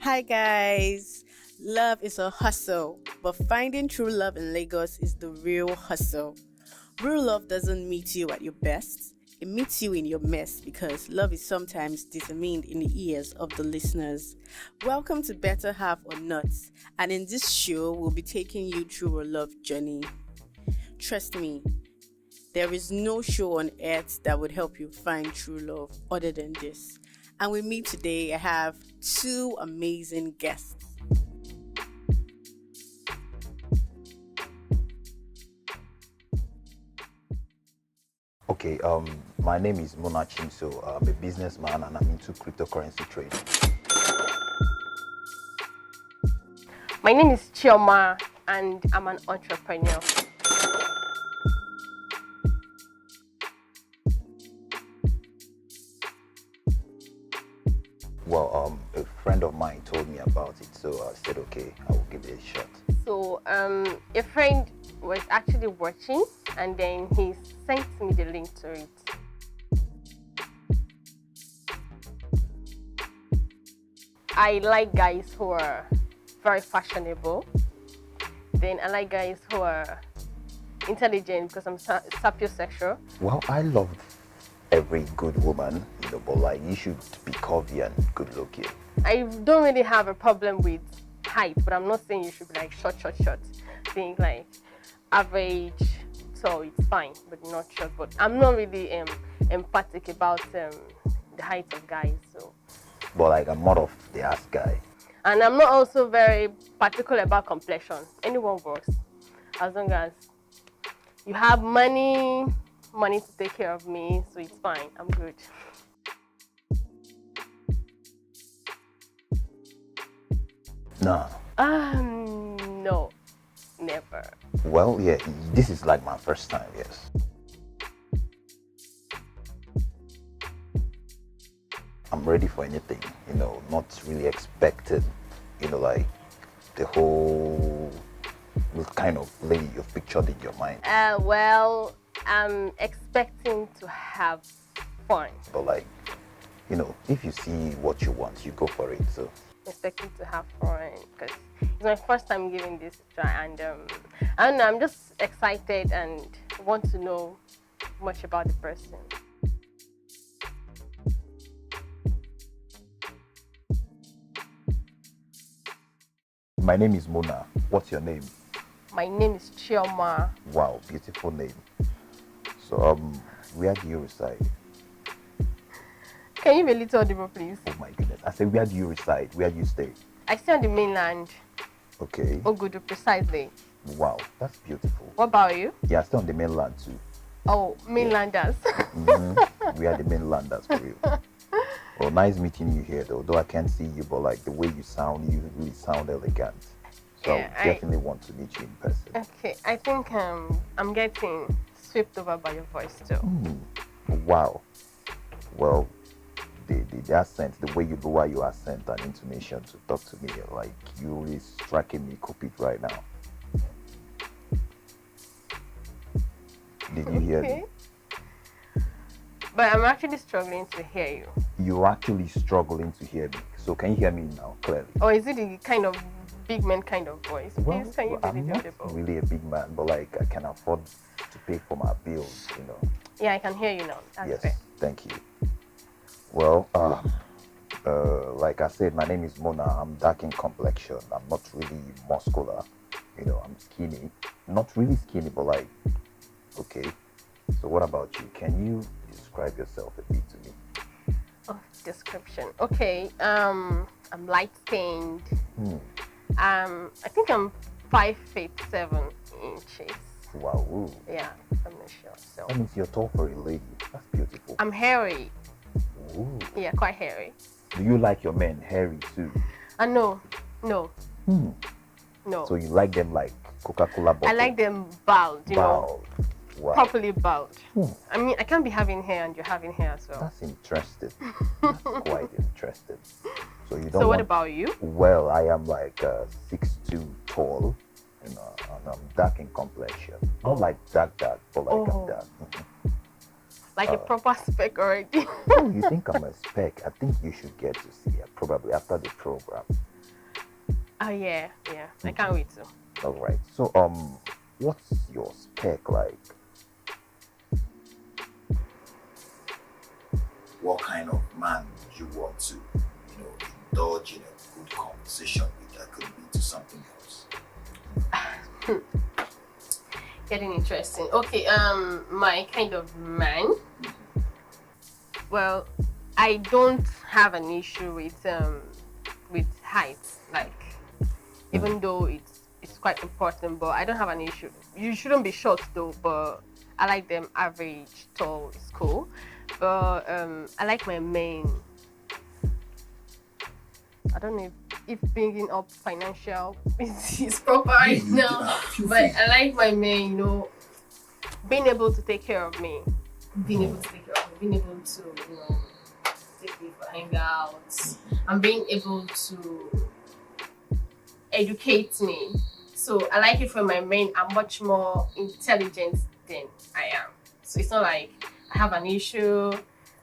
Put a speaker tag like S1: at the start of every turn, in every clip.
S1: Hi guys. Love is a hustle, but finding true love in Lagos is the real hustle. Real love doesn't meet you at your best. It meets you in your mess because love is sometimes determined in the ears of the listeners. Welcome to Better Half or Nuts, and in this show, we'll be taking you through a love journey. Trust me, there is no show on earth that would help you find true love other than this. And with me today, I have two amazing guests.
S2: Okay, my name is Munachi, so I'm a businessman and I'm into cryptocurrency trading.
S3: My name is Chioma and I'm an entrepreneur.
S2: Well, a friend of mine told me about it, so I said, okay, I will give it a shot.
S3: So a friend was actually watching and then he sent me the link to it. I like guys who are very fashionable. Then I like guys who are intelligent because I'm sapiosexual.
S2: Well, I love every good woman, but like you should be curvy and good looking.
S3: I don't really have a problem with height, but I'm not saying you should be like short. Think like average, so it's fine, but not short. But I'm not really emphatic about the height of guys. So,
S2: But like I'm more of the ass guy.
S3: and I'm not also very particular about complexion. Anyone works, as long as you have money to take care of me, so it's fine. I'm good.
S2: Nah.
S3: No, never.
S2: Well, yeah, this is like my first time, yes. I'm ready for anything, not really expected, like the whole kind of lady you've pictured in your mind.
S3: Well, I'm expecting to have fun.
S2: But like, if you see what you want, you go for it. So
S3: Expecting to have fun because it's my first time giving this a try, and I don't know, I'm just excited and want to know much about the person.
S2: my name is Mona. What's your name?
S3: My name is Chioma.
S2: Wow, beautiful name. So where do you reside?
S3: Can you be a little audible, please?
S2: Oh my goodness. I said, where do you reside? Where do you stay?
S3: I stay on the mainland.
S2: Okay.
S3: Ogudu, precisely.
S2: Wow, that's beautiful.
S3: What about you?
S2: Yeah, I stay on the mainland too.
S3: Oh, mainlanders.
S2: We are the mainlanders for you. Well, nice meeting you here, though I can't see you, but like the way you sound, you really sound elegant. So
S3: Yeah,
S2: I definitely want to meet you in person.
S3: Okay, I think I'm getting swept over by your voice too.
S2: Wow. Well, the accent, the way you lower your accent and intonation to talk to me, like you really striking me cupid right now. Did you hear me?
S3: But I'm actually struggling to hear you.
S2: You're actually struggling to hear me. So can you hear me now clearly?
S3: Or is it the kind of big man kind of voice?
S2: Well,
S3: Please, can you be
S2: I'm not
S3: audible?
S2: really a big man, but like I can afford to pay for my bills.
S3: Yeah, I can hear you now. That's
S2: Yes,
S3: fair.
S2: thank you. Well, like I said, my name is Mona. I'm dark in complexion. I'm not really muscular. I'm skinny. Not really skinny, but like, okay. So what about you? Can you describe yourself a bit to me?
S3: Oh, description. Okay. I'm light skinned. I think I'm 5'7".
S2: Wow. Ooh.
S3: Yeah, I'm not sure. So
S2: That means you're tall for a lady. That's beautiful.
S3: I'm hairy.
S2: Ooh.
S3: Yeah, quite hairy.
S2: Do you like your men hairy too?
S3: No.
S2: So you like them like Coca-Cola bottle?
S3: I like them bowed,
S2: Bowed. Wow.
S3: properly bowed. I mean, I can't be having hair and you're having hair as well.
S2: That's interesting. That's quite interesting. So you don't.
S3: So what
S2: want...
S3: about you?
S2: Well, I am like 6'2" tall, and I'm dark in complexion. Not like dark, but like I'm dark.
S3: Like a proper spec already.
S2: Oh, you think I'm a spec? I think you should get to see it probably after the program.
S3: Oh yeah, yeah. I can't wait to.
S2: All right. So what's your spec like? What kind of man would you want to, indulge in a good conversation with that could lead to something else?
S3: Getting interesting. Okay, my kind of man. Well, I don't have an issue with height. Like, even though it's quite important, but I don't have an issue. You shouldn't be short though, but I like them average, tall is cool. But I like my main. I don't know if bringing up financial is proper right now, but I like my main, being able to take care of me, being able to take care of me, being able to, take me for hangouts, and being able to educate me. So I like it when my men are much more intelligent than I am. So it's not like I have an issue,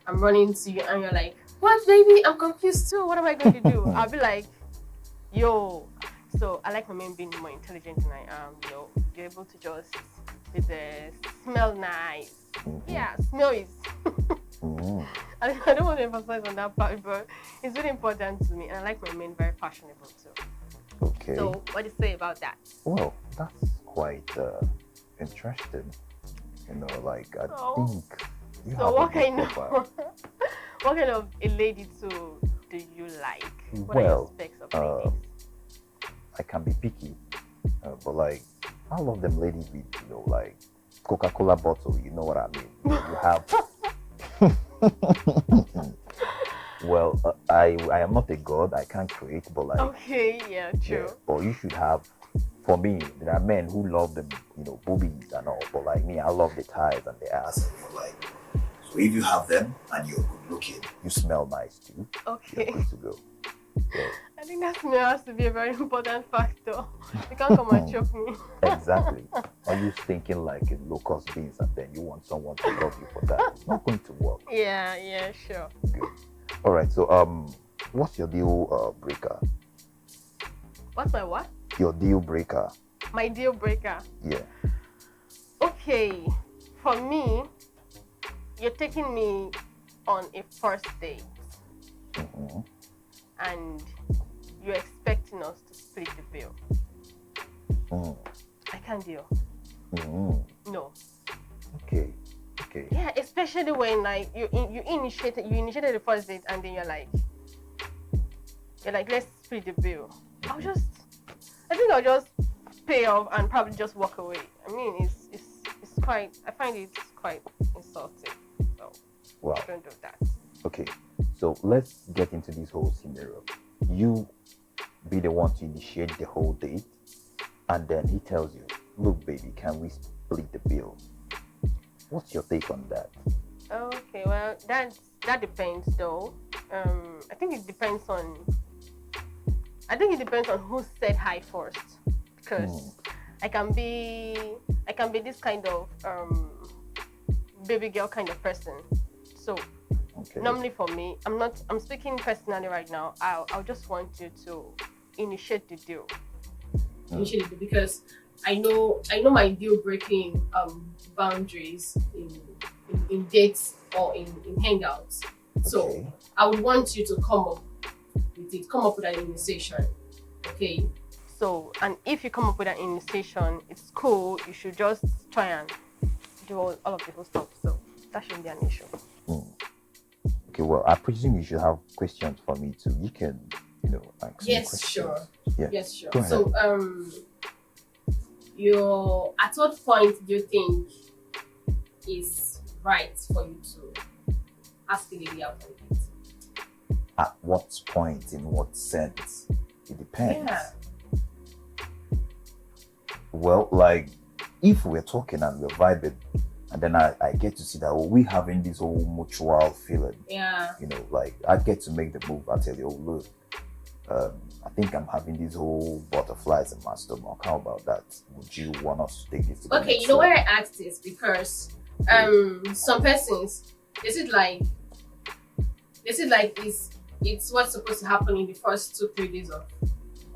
S3: I'm running to you and you're like, what baby? I'm confused too. What am I going to do? I'll be like, yo. So I like my men being more intelligent than I am. You're able to just sit there, smell nice. Yeah, smell is. I don't want to emphasize on that part, but it's really important to me, and I like my men very fashionable too.
S2: Okay.
S3: So what do you say about that?
S2: Well, that's quite interesting. I think. You
S3: So
S2: have
S3: what
S2: a good
S3: kind
S2: profile.
S3: of what kind of a lady too do you like? What are
S2: Well,
S3: your specs of ladies?
S2: I can be picky, but I love them ladies with Coca-Cola bottle. You know what I mean? You have. Well, I am not a god. I can't create, but
S3: Okay, yeah, true.
S2: Or you should have. For me, there are men who love them, boobies and all. But me, I love the thighs and the ass. So if you have them and you're good looking, you smell nice too.
S3: Okay.
S2: You're good to go. Yeah.
S3: I think that smell has to be a very important factor. You can't come and choke me.
S2: Exactly. Are you thinking like in locust beans and then you want someone to love you for that? It's not going to work.
S3: Yeah, sure.
S2: Good. All right. So what's your deal breaker?
S3: What's my what?
S2: Your deal breaker.
S3: My deal breaker.
S2: Yeah.
S3: Okay, for me, you're taking me on a first date and you're expecting us to split the bill. I can't deal. No.
S2: Okay.
S3: Yeah, especially when you initiated the first date and then you're like let's split the bill. I think I'll just pay off and probably just walk away. I mean, it's quite. I find it quite insulting. So
S2: Wow.
S3: don't do that.
S2: Okay. So let's get into this whole scenario. You be the one to initiate the whole date, and then he tells you, "Look, baby, can we split the bill?" What's your take on that?
S3: Okay, well that depends though. I think it depends on who said hi first, because I can be this kind of baby girl kind of person. So normally for me, I'm speaking personally right now. I'll just want you to initiate the deal. Initiate the deal, because I know my deal breaking boundaries in dates or in hangouts. So I would want you to come up with an initiation. Okay. So, and if you come up with an initiation, it's cool. You should just try and do all of the whole stuff. So that shouldn't be an issue.
S2: Okay, well, I presume you should have questions for me too. You can, ask me
S3: Yes,
S2: questions.
S3: sure.
S2: Yeah.
S3: Yes, sure.
S2: Go ahead.
S3: So, at what point do you think is right for you to ask a lady out on a date?
S2: At what point? In what sense? It depends.
S3: Yeah.
S2: Well, if we're talking and we're vibing, and then I get to see that we having this whole mutual feeling.
S3: Yeah.
S2: I get to make the move. I tell you, look, I think I'm having these whole butterflies in my stomach. How about that? Would you want us to take this to the
S3: Okay,
S2: next
S3: you know why
S2: level?
S3: I asked this? Because some persons, is it like it's what's supposed to happen in the first 2-3 days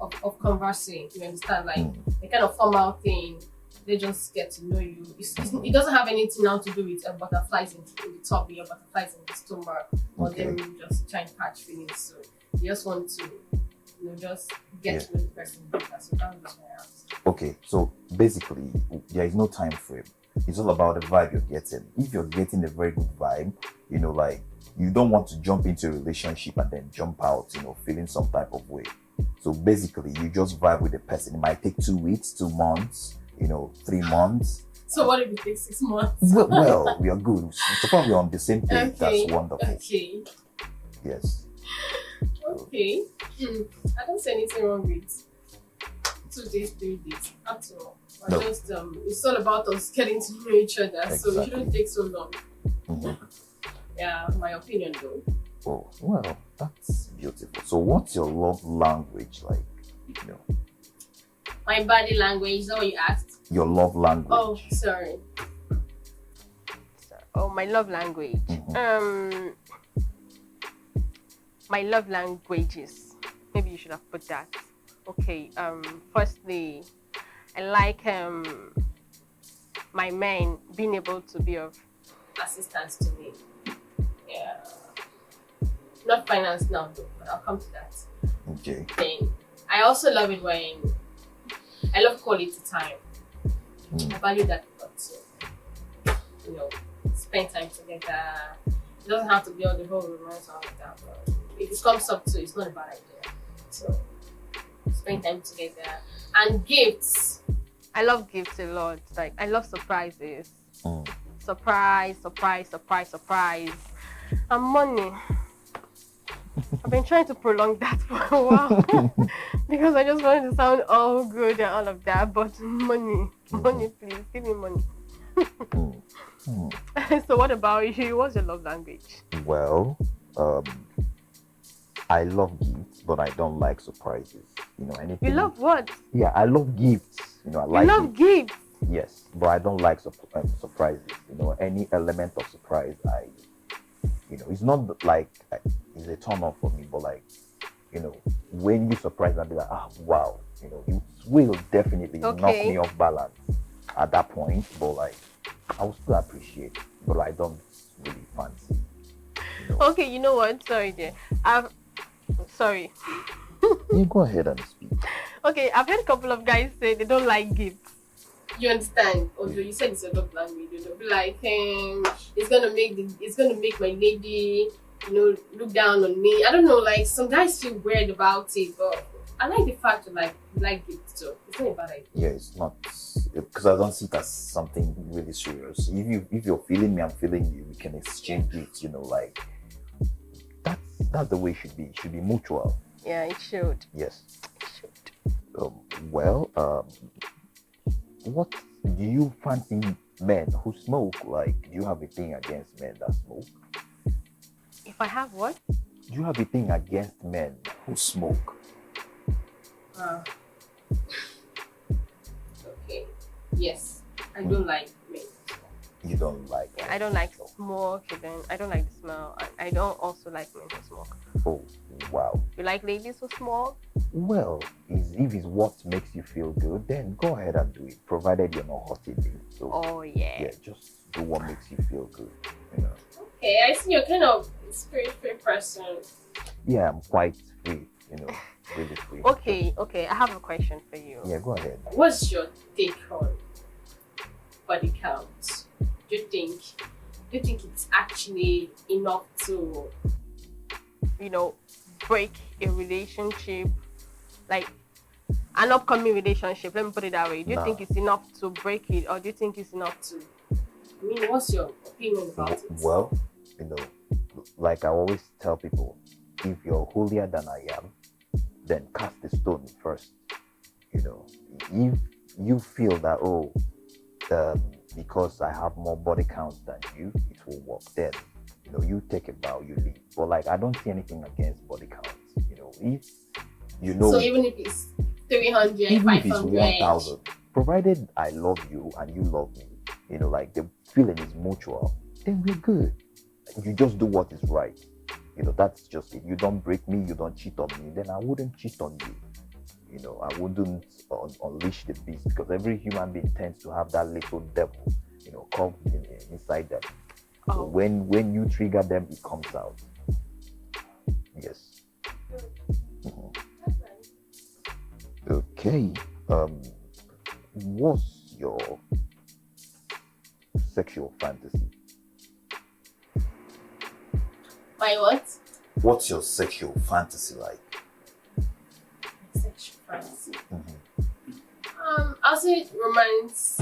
S3: of conversing. You understand? Like a kind of formal thing. They just get to know you. It doesn't have anything now to do with butterflies in the tummy or butterflies in the stomach, or them just trying to catch feelings. So you just want to, just get to know the person better. So that was my answer.
S2: Okay, so basically, there is no time frame. It's all about the vibe you're getting. If you're getting a very good vibe, like you don't want to jump into a relationship and then jump out, feeling some type of way. So basically, you just vibe with the person. It might take 2 weeks, 2 months, 3 months.
S3: So what if it takes 6 months?
S2: Well, we are good. So far we're on the same page. Okay. That's wonderful.
S3: Okay.
S2: Yes.
S3: Okay. I don't see anything wrong with 2 days, 3 days at all. No. Just it's all about us getting to know each other. Exactly. So it shouldn't take so long. Yeah, my opinion though.
S2: Oh, well, that's beautiful. So what's your love language like?
S3: My body language, is that what you asked?
S2: Your love language.
S3: Oh, sorry. Oh, my love language. My love languages. Maybe you should have put that. Okay. Firstly, I like my men being able to be of assistance to me. Yeah. Not finance now though, but I'll come to that.
S2: Okay.
S3: Then I also love it when I love quality time. I value that a lot too. Spend time together. It doesn't have to be all the whole romance or all of that, but if it comes up to, it's not a bad idea. So spend time together. And gifts. I love gifts a lot. Like I love surprises. Surprise. And money. I've been trying to prolong that for a while because I just wanted to sound all good and all of that, but money, please, give me money. So what about you? What's your love language?
S2: Well, I love gifts, but I don't like surprises. Anything.
S3: You love what?
S2: Yeah, I love gifts. I like.
S3: You love gifts?
S2: Yes, but I don't like surprises. Any element of surprise, it's not like it's a turn off for me, but like, when you surprise, I'll be like, wow, it will definitely knock me off balance at that point, but like, I will still appreciate it, but I don't really fancy.
S3: Okay, you know what? Sorry, dear. Sorry.
S2: You go ahead and speak.
S3: Okay, I've heard a couple of guys say they don't like gifts. You understand? Although you said it's a love language, they'll be like, it's gonna make my lady, look down on me. I don't know, like some guys feel weird about it, but I like the fact that like gifts too. It's not a bad idea.
S2: Yeah, it's not, because I don't see it as something really serious. If you're feeling me, I'm feeling you. We can exchange gifts. Like that's the way it should be. It should be mutual.
S3: Yeah, it should.
S2: Yes.
S3: It should.
S2: What do you fancy men who smoke? Like, do you have a thing against men that smoke?
S3: If I have what?
S2: Do you have a thing against men who smoke?
S3: Okay. Yes. I don't like men.
S2: You don't like
S3: it? I don't like smoke. I don't like the smell. I don't also like men who smoke.
S2: Oh, wow.
S3: You like ladies who smoke?
S2: Well, if it's what makes you feel good, then go ahead and do it, provided you're not hurting me. So,
S3: oh, yeah.
S2: Yeah, just do what makes you feel good,
S3: Okay, I see you're kind of a free person.
S2: Yeah, I'm quite free, really free.
S3: Okay, I have a question for you.
S2: Yeah, go ahead.
S3: What's your take on body count? Do you think it's actually enough to, break a relationship, like an upcoming relationship? Let me put it that way. Do you think it's enough to break it, or do you think it's enough to? What's your opinion about it?
S2: Well, like I always tell people, if you're holier than I am, then cast the stone first. If you feel that because I have more body count than you, it will work, then you take a bow, you leave. But like, I don't see anything against body counts.
S3: So even if it's 300,
S2: even
S3: 500,
S2: if it's 1,000, provided I love you and you love me, like the feeling is mutual, then we're good. You just do what is right. That's just it. You don't break me, you don't cheat on me, then I wouldn't cheat on you. I wouldn't unleash the beast because every human being tends to have that little devil, come inside them. So
S3: Oh.
S2: when you trigger them, it comes out. Yes. Mhm. Okay. What's your sexual fantasy?
S3: My what?
S2: What's your sexual fantasy like?
S3: Sexual fantasy.
S2: Mhm.
S3: I'll say romance.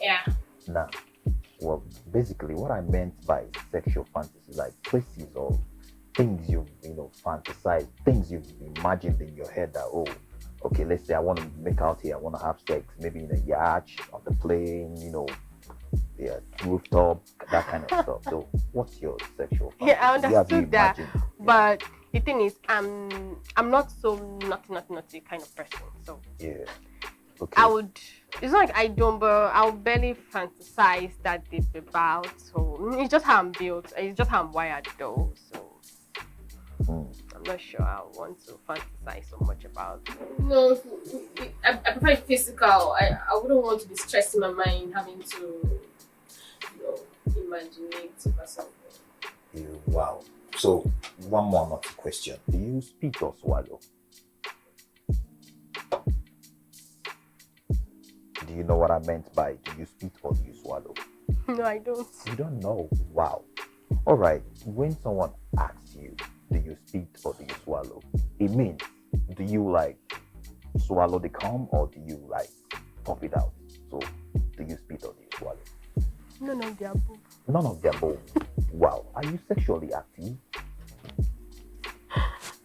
S3: Yeah.
S2: Now, well, basically, what I meant by sexual fantasy, like places or things you've, fantasized, things you've imagined in your head that, oh, okay, let's say I want to make out here, I want to have sex, maybe in a yacht, on the plane, yeah, rooftop, that kind of stuff. So, what's your sexual fantasy?
S3: Yeah, I
S2: What have you
S3: understood that.
S2: imagined?
S3: But the thing is, I'm not so naughty kind of person. So
S2: Yeah. Okay.
S3: I would. It's not like I don't, but I'll barely fantasize that deep about. So it's just how I'm built. It's just how I'm wired, though. So I'm not sure I want to fantasize so much about. No, I prefer physical. I wouldn't want to be stressing my mind having to, imagine or something.
S2: Wow. So, one more naughty question. Do you spit or swallow? Do you know what I meant by do you spit or do you swallow?
S3: No, I don't.
S2: You don't know. Wow. All right. When someone asks you, do you spit or do you swallow? It means, do you swallow the cum or do you pop it out? So, do you spit or do you swallow?
S3: None of the above.
S2: None of the above. Wow. Are you sexually active?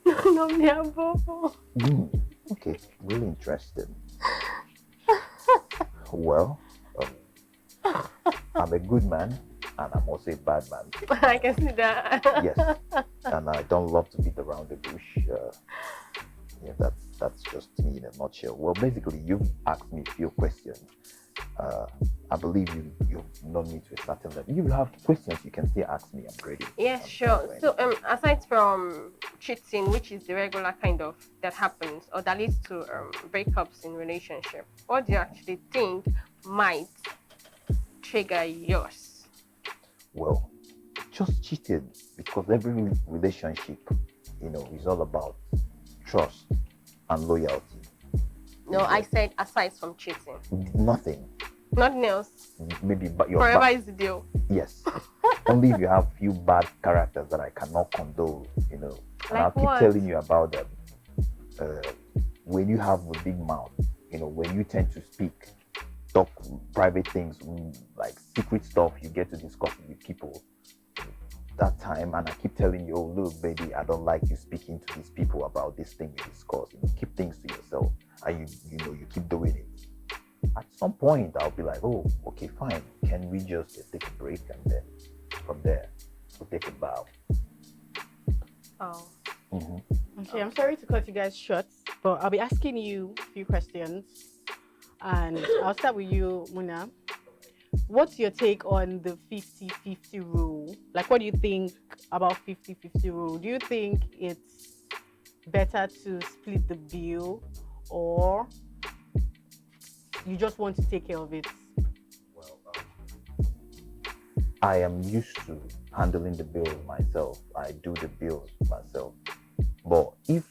S3: None of the above.
S2: Okay. Really interesting. Well, I'm a good man and I'm also a bad man.
S3: I can see that.
S2: Yes, and I don't love to beat around the bush. Yeah, that's just me in a nutshell. Well, basically, you've asked me a few questions. I believe you've known me to a certain level. You have questions, you can still ask me. I'm ready.
S3: Yeah, sure. So, aside from cheating, which is the regular kind of that happens or that leads to breakups in relationship, what do you actually think might trigger yours?
S2: Well, just cheating because every relationship, is all about trust and loyalty.
S3: No, I said aside from cheating.
S2: Nothing.
S3: Nothing else.
S2: Maybe but your
S3: Forever is the deal.
S2: Yes. Only if you have few bad characters that I cannot condone, And I'll keep telling you about them. When you have a big mouth, when you tend to speak, talk private things, like secret stuff you get to discuss with people. That time, and I keep telling you, oh, look, baby, I don't like you speaking to these people about this thing you discuss. Keep things to yourself, and you keep doing it. At some point, I'll be like, oh, okay, fine. Can we just take a break and then from there we'll take a bow?
S3: Oh.
S1: Okay, I'm sorry to cut you guys short, but I'll be asking you a few questions, and I'll start with you, Muna. What's your take on the 50-50 rule? What do you think about 50-50 rule? Do you think it's better to split the bill or you just want to take care of it?
S2: Well, I am used to handling the bills myself. I do the bills myself. But if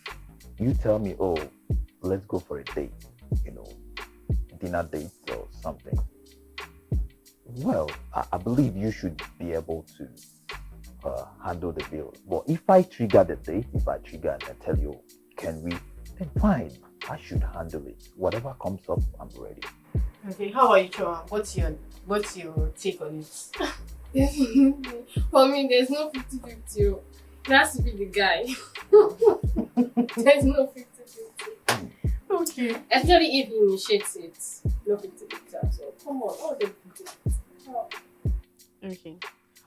S2: you tell me, oh, let's go for a date, dinner date or something, well, I believe you should be able to handle the bills. But if I trigger the date, if I trigger and I tell you, can we, then fine, I should handle it. Whatever comes up, I'm ready.
S1: Okay, how about you, Chioma? What's your take on it?
S3: For me, there's no 50-50. It has to be the guy. There's no 50-50.
S1: Okay.
S3: Especially if he initiates it. No 50-50. So come on, all the 50-50.
S1: Okay.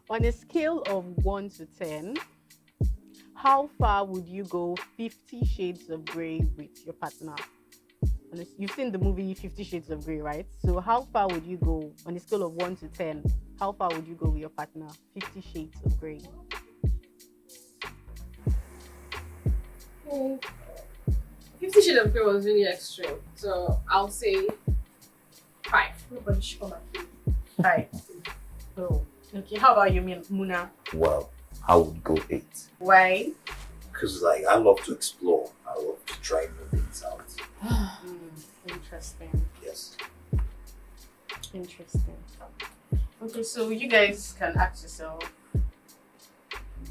S1: On a scale of 1 to 10, how far would you go 50 Shades of Grey with your partner? You've seen the movie 50 Shades of Grey, right? So how far would you go on a scale of 1 to 10? How far would you go with your partner? 50 Shades of Grey.
S3: 50 Shades of Grey was really extreme. So I'll say 5. Nobody should come at me.
S1: Right. Oh. Okay. How about you, Muna?
S2: Well, I would go 8.
S1: Why?
S4: Because like I love to explore. I love to try new things out.
S1: Interesting.
S4: Yes.
S1: Interesting. Okay, so you guys can ask yourself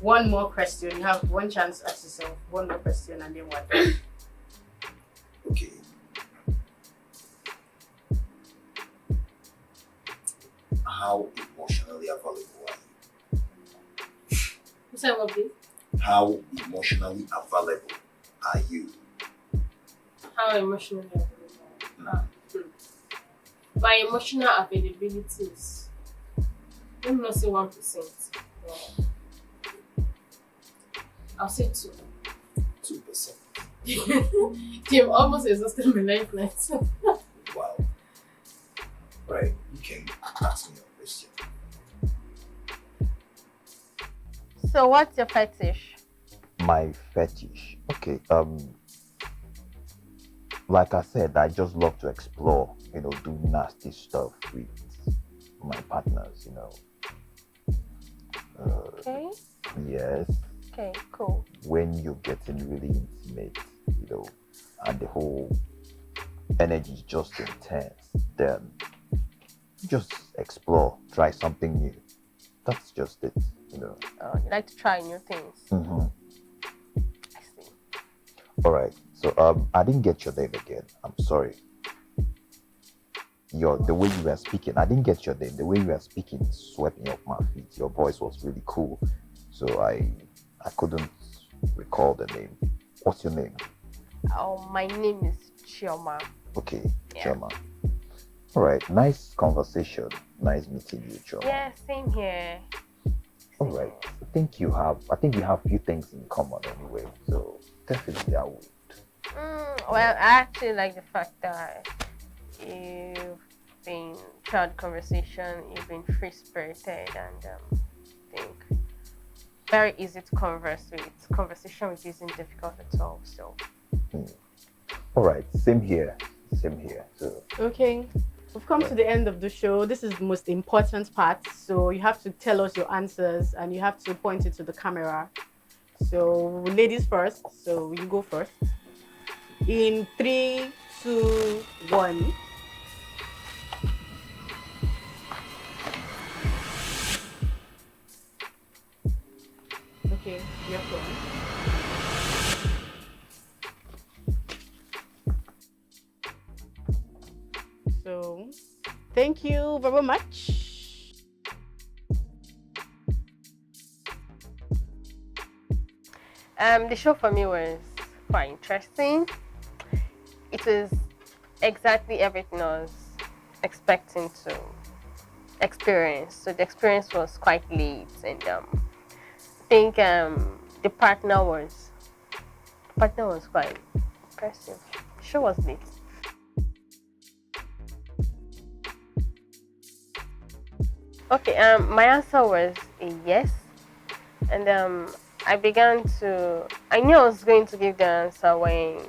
S1: one more question. You have one chance to ask yourself one more question and then what?
S4: Okay. How emotionally available are you?
S3: You said what, please?
S4: How emotionally available are you?
S3: How emotionally available? My emotional availability is, let me not say 1%. but I'll say 2.
S4: 2%.
S3: You've almost exhausted my life nights.
S4: Wow. Right. You can ask me a question.
S3: So what's your fetish?
S2: My fetish. Okay. Like I said, I just love to explore, do nasty stuff with my partners,
S3: Okay.
S2: Yes.
S3: Okay, cool.
S2: When you're getting really intimate, and the whole energy is just intense, then just explore, try something new. That's just it,
S3: You like to try new things.
S2: Mm-hmm.
S3: I see.
S2: All right. So I didn't get your name again. I'm sorry. The way you were speaking, I didn't get your name. The way you were speaking swept me off my feet. Your voice was really cool, so I couldn't recall the name. What's your name?
S3: Oh, my name is Chioma.
S2: Okay,
S3: Yeah.
S2: Chioma. All right. Nice conversation. Nice meeting you, Chioma.
S3: Yeah, same here.
S2: All right. I think we have few things in common anyway. So definitely I would.
S3: Well, I actually like the fact that you've been throughout the conversation, you've been free spirited and I think very easy to converse with. Conversation with you isn't difficult at all. So
S2: All right. Same here. Same here. So
S1: Okay. We've come to the end of the show. This is the most important part. So you have to tell us your answers and you have to point it to the camera. So ladies first. So you go first. In 3, 2, 1. Okay, your turn. So, thank you very much.
S3: the show for me was quite interesting. It was exactly everything I was expecting to experience. So the experience was quite late, and I think the partner was quite impressive. The show was late. Okay, my answer was a yes, and I knew I was going to give the answer when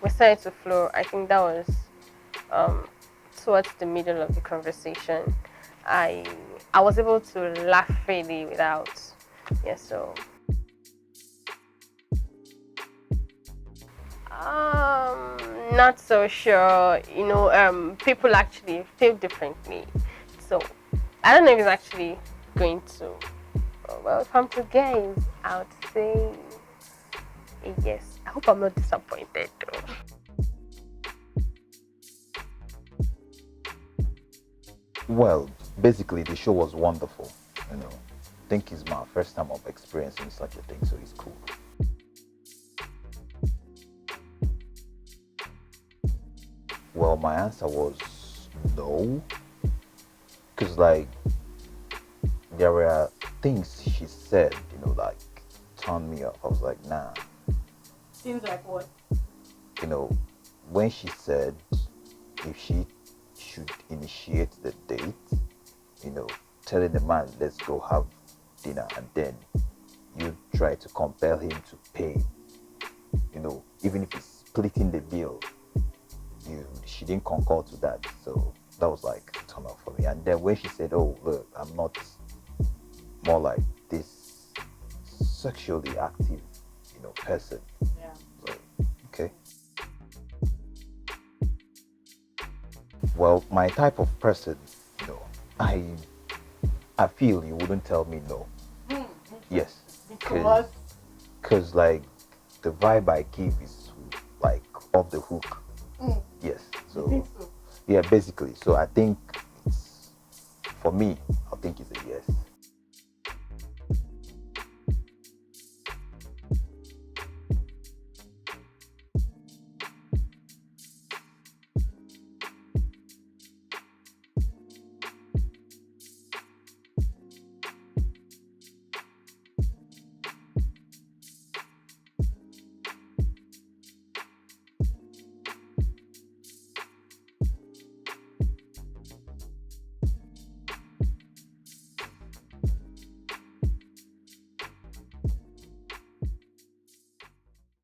S3: we started to flow. I think that was towards the middle of the conversation. I was able to laugh freely without, so not so sure. People actually feel differently, so I don't know if it's actually going to. Well, if I'm to guess, I would say a yes. I hope I'm not disappointed though.
S2: Well, basically the show was wonderful. I think it's my first time of experiencing such a thing, so it's cool. Well, my answer was no, because there were things she said, like turned me off. I was like, nah.
S1: Seems like what?
S2: When she said if she should initiate the date, telling the man, let's go have dinner, and then you try to compel him to pay, even if it's splitting the bill, she didn't concur to that. So that was like a turn off for me. And then when she said, "Oh, look, I'm not more like this sexually active, person,"
S1: Yeah.
S2: so okay. Well, my type of person, you know, I feel you wouldn't tell me no. Yes,
S1: Because
S2: because like the vibe I give is like off the hook. Yes, so
S1: so.
S2: yeah, basically. So I think it's for me. I think it's a yes.